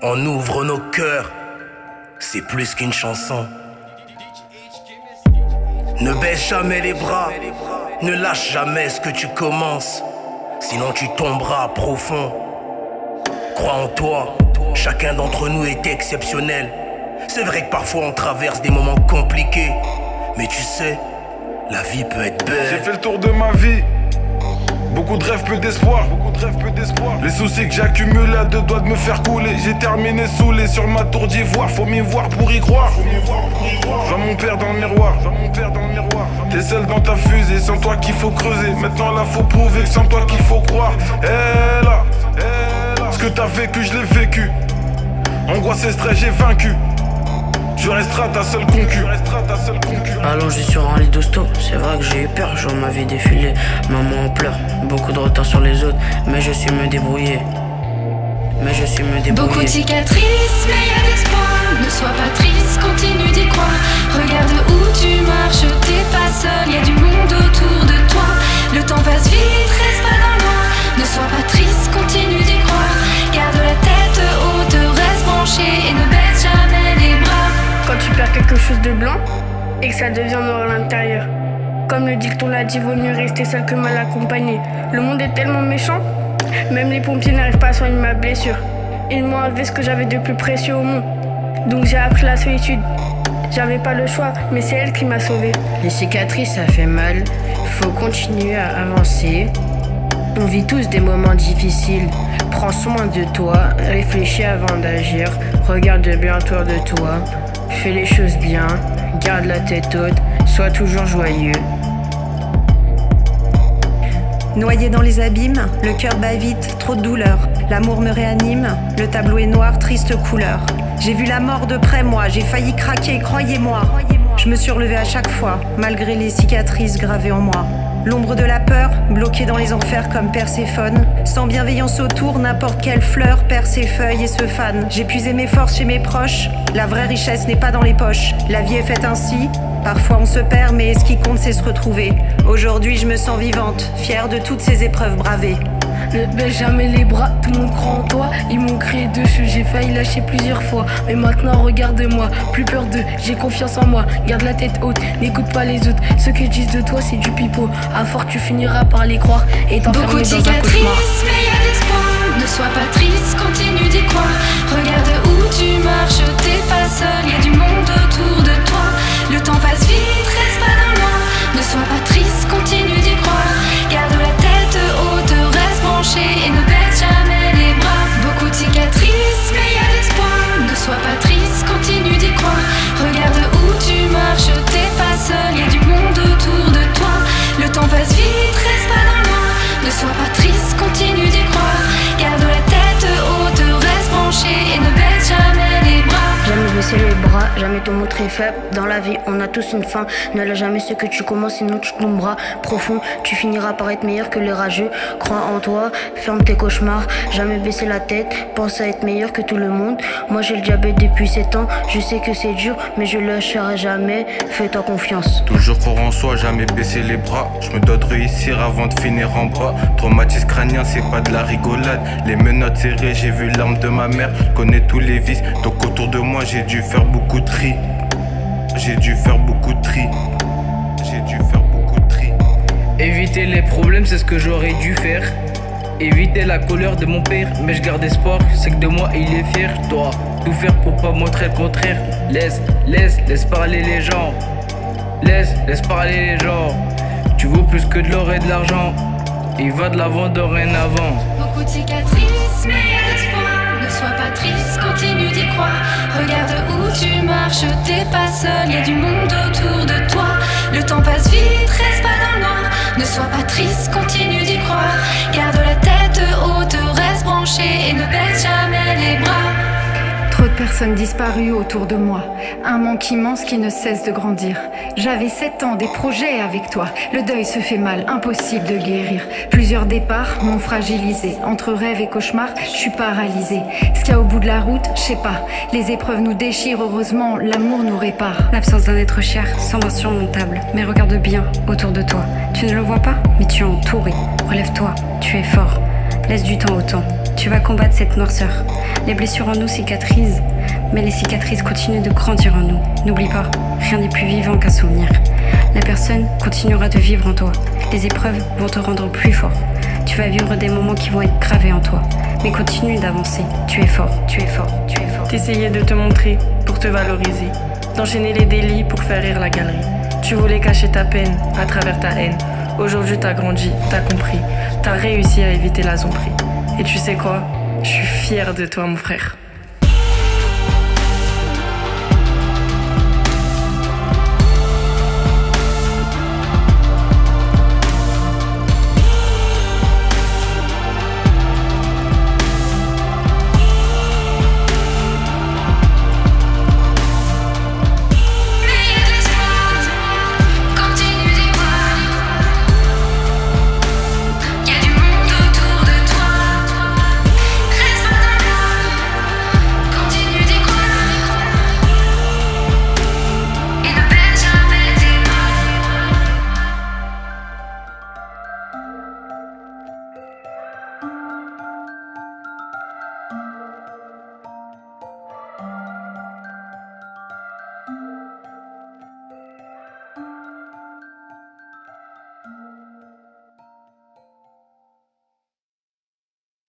On ouvre nos cœurs, c'est plus qu'une chanson. Ne baisse jamais les bras, ne lâche jamais ce que tu commences, sinon tu tomberas profond. Crois en toi, chacun d'entre nous est exceptionnel. C'est vrai que parfois on traverse des moments compliqués, mais tu sais, la vie peut être belle. J'ai fait le tour de ma vie, beaucoup de rêves, peu d'espoir. Les soucis que j'accumule à deux doigts de me faire couler. J'ai terminé saoulé sur ma tour d'ivoire. Faut m'y voir pour y croire. Je vois mon père dans le miroir. T'es seul dans ta fusée, sans toi qu'il faut creuser. Maintenant là faut prouver que sans toi qu'il faut croire. Et là, ce que t'as vécu je l'ai vécu. Angoisse et stress j'ai vaincu. Tu resteras ta seule concu. Allongé sur un lit d'hosto, c'est vrai que j'ai eu peur, je vois ma vie défiler. Maman en pleure, beaucoup de retard sur les autres, mais je suis me débrouiller. Beaucoup de cicatrices, mais y'a d'espoir. Ne sois pas triste, continue d'y croire. Regarde où tu marches, t'es pas seul, y'a du monde autour de toi. Le temps passe vite, reste pas dans le noir. Ne sois pas triste, continue d'y croire. Garde la tête haute, reste branché et ne baisse jamais les bras. Quand tu perds quelque chose de blanc et que ça devient noir à l'intérieur, comme le dicton l'a dit, vaut mieux rester seul que mal accompagné. Le monde est tellement méchant, même les pompiers n'arrivent pas à soigner ma blessure. Ils m'ont enlevé ce que j'avais de plus précieux au monde, donc j'ai appris la solitude. J'avais pas le choix, mais c'est elle qui m'a sauvé. Les cicatrices ça fait mal, faut continuer à avancer. On vit tous des moments difficiles, prends soin de toi, réfléchis avant d'agir. Regarde bien autour de toi, fais les choses bien, garde la tête haute, sois toujours joyeux. Noyé dans les abîmes, le cœur bat vite, trop de douleur. L'amour me réanime, le tableau est noir, triste couleur. J'ai vu la mort de près moi, j'ai failli craquer, croyez-moi. Je me suis relevée à chaque fois, malgré les cicatrices gravées en moi. L'ombre de la peur, bloquée dans les enfers comme Perséphone. Sans bienveillance autour, n'importe quelle fleur perd ses feuilles et se fane. J'ai puisé mes forces chez mes proches, la vraie richesse n'est pas dans les poches. La vie est faite ainsi, parfois on se perd, mais ce qui compte c'est se retrouver. Aujourd'hui je me sens vivante, fière de toutes ces épreuves bravées. Ne baisse jamais les bras, tout le monde croit en toi. Ils m'ont crié dessus, j'ai failli lâcher plusieurs fois. Mais maintenant regarde-moi, plus peur d'eux, j'ai confiance en moi. Garde la tête haute, n'écoute pas les autres. Ce que disent de toi c'est du pipeau. À force tu finiras par les croire et t'enfermer dans un cauchemar. Beaucoup de cicatrices, mais y'a d'espoir. Ne sois pas triste, continue d'y croire. Regarde où tu marches, t'es pas seul, y'a du monde autour de toi. Le temps passe vite, reste pas dans le noir. Ne sois pas triste, continue d'y croire. Garde la tête haute, reste branché et ne baisse jamais les bras. Beaucoup de cicatrices, mais y'a d'espoir. Ne sois pas triste, continue d'y croire. Regarde où tu marches, t'es pas seul, y'a du monde autour de toi. Le temps passe vite, reste pas dans le noir. Ne sois pas triste, continue d'y croire. Garde la tête haute, reste branché et ne baisse jamais les bras. Jamais baisser les bras, jamais te montrer faible. Dans la vie, on a tous une fin. Ne lâche jamais ce que tu commences, sinon tu tomberas profond. Tu finiras par être meilleur que les rageux. Crois en toi, ferme tes cauchemars. Jamais baisser la tête, pense à être meilleur que tout le monde. Moi j'ai le diabète depuis 7 ans. Je sais que c'est dur, mais je lâcherai jamais. Fais-toi confiance. Toujours croire en soi, jamais baisser les bras. Je me dois de réussir avant de finir en bas. Traumatisme crânien, c'est pas de la rigolade. Les menottes serrées, j'ai vu l'arme de ma mère. Je connais tous les vices, donc autour de moi j'ai dû faire beaucoup de tri. Éviter les problèmes, c'est ce que j'aurais dû faire. Éviter la colère de mon père, mais je garde espoir, c'est que de moi il est fier. Toi, tout faire pour pas montrer le contraire. Laisse parler les gens. Laisse parler les gens. Tu vaux plus que de l'or et de l'argent. Il va de l'avant dorénavant. Beaucoup de cicatrices, mais y'a d'espoir. Ne sois pas triste, continue d'y croire. Regarde où tu marches, t'es pas seul, y'a du monde autour de toi. Le temps passe vite, reste pas dans le noir. Ne sois pas triste, continue d'y croire. Garde la tête haute, reste branché et ne baisse jamais les bras. Trop de personnes disparues autour de moi, un manque immense qui ne cesse de grandir. J'avais 7 ans, des projets avec toi. Le deuil se fait mal, impossible de guérir. Plusieurs départs m'ont fragilisé. Entre rêve et cauchemar, je suis paralysée. Ce qu'il y a au bout de la route, je sais pas. Les épreuves nous déchirent, heureusement, l'amour nous répare. L'absence d'un être cher semble insurmontable. Mais regarde bien autour de toi. Tu ne le vois pas, mais tu es entouré. Relève-toi, tu es fort. Laisse du temps au temps. Tu vas combattre cette noirceur. Les blessures en nous cicatrisent, mais les cicatrices continuent de grandir en nous. N'oublie pas, rien n'est plus vivant qu'un souvenir. La personne continuera de vivre en toi. Les épreuves vont te rendre plus fort. Tu vas vivre des moments qui vont être gravés en toi. Mais continue d'avancer. Tu es fort, tu es fort, tu es fort. T'essayais de te montrer pour te valoriser. D'enchaîner les délits pour faire rire la galerie. Tu voulais cacher ta peine à travers ta haine. Aujourd'hui t'as grandi, t'as compris. T'as réussi à éviter la zomberie. Et tu sais quoi? Je suis fière de toi mon frère.